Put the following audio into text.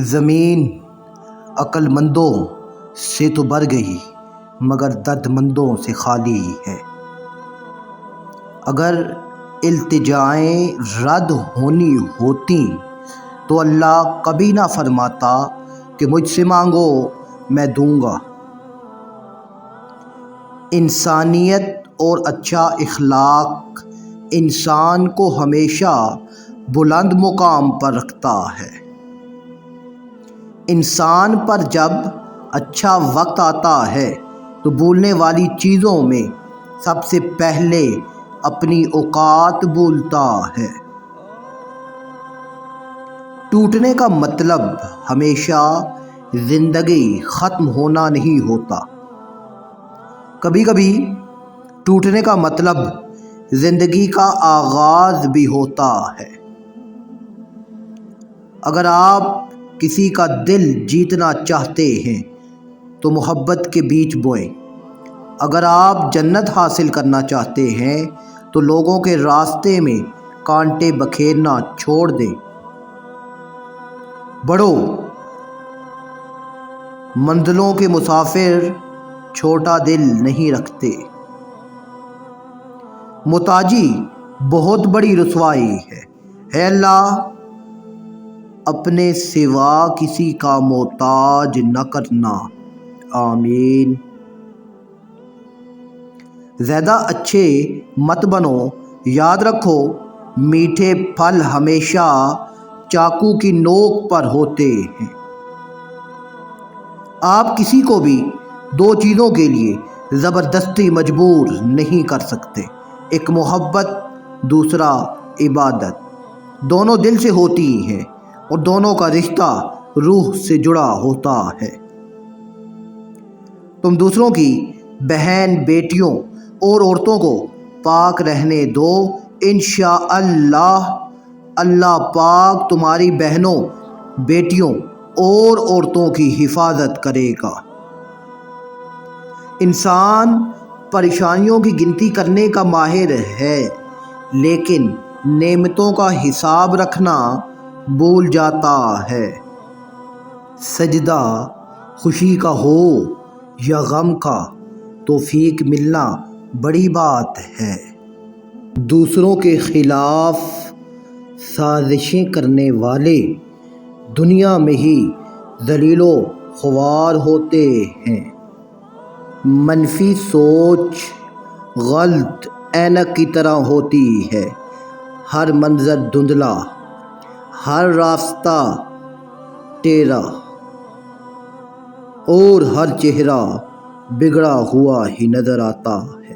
زمین عقل مندوں سے تو بھر گئی مگر درد مندوں سے خالی ہے۔ اگر التجائیں رد ہونی ہوتی تو اللہ کبھی نہ فرماتا کہ مجھ سے مانگو میں دوں گا۔ انسانیت اور اچھا اخلاق انسان کو ہمیشہ بلند مقام پر رکھتا ہے۔ انسان پر جب اچھا وقت آتا ہے تو بھولنے والی چیزوں میں سب سے پہلے اپنی اوقات بھولتا ہے۔ ٹوٹنے کا مطلب ہمیشہ زندگی ختم ہونا نہیں ہوتا، کبھی کبھی ٹوٹنے کا مطلب زندگی کا آغاز بھی ہوتا ہے۔ اگر آپ کسی کا دل جیتنا چاہتے ہیں تو محبت کے بیج بوئیں۔ اگر آپ جنت حاصل کرنا چاہتے ہیں تو لوگوں کے راستے میں کانٹے بکھیرنا چھوڑ دیں۔ بڑوں منزلوں کے مسافر چھوٹا دل نہیں رکھتے۔ محتاجی بہت بڑی رسوائی ہے۔ اے اللہ، اپنے سوا کسی کا محتاج نہ کرنا، آمین۔ زیادہ اچھے مت بنو، یاد رکھو میٹھے پھل ہمیشہ چاقو کی نوک پر ہوتے ہیں۔ آپ کسی کو بھی دو چیزوں کے لیے زبردستی مجبور نہیں کر سکتے، ایک محبت، دوسرا عبادت۔ دونوں دل سے ہوتی ہیں اور دونوں کا رشتہ روح سے جڑا ہوتا ہے۔ تم دوسروں کی بہن بیٹیوں اور عورتوں کو پاک رہنے دو، انشاءاللہ اللہ پاک تمہاری بہنوں، بیٹیوں اور عورتوں کی حفاظت کرے گا۔ انسان پریشانیوں کی گنتی کرنے کا ماہر ہے لیکن نعمتوں کا حساب رکھنا بھول جاتا ہے۔ سجدہ خوشی کا ہو یا غم کا، توفیق ملنا بڑی بات ہے۔ دوسروں کے خلاف سازشیں کرنے والے دنیا میں ہی ذلیل و خوار ہوتے ہیں۔ منفی سوچ غلط اینک کی طرح ہوتی ہے، ہر منظر دھندلا، ہر راستہ ٹیڑھا اور ہر چہرہ بگڑا ہوا ہی نظر آتا ہے۔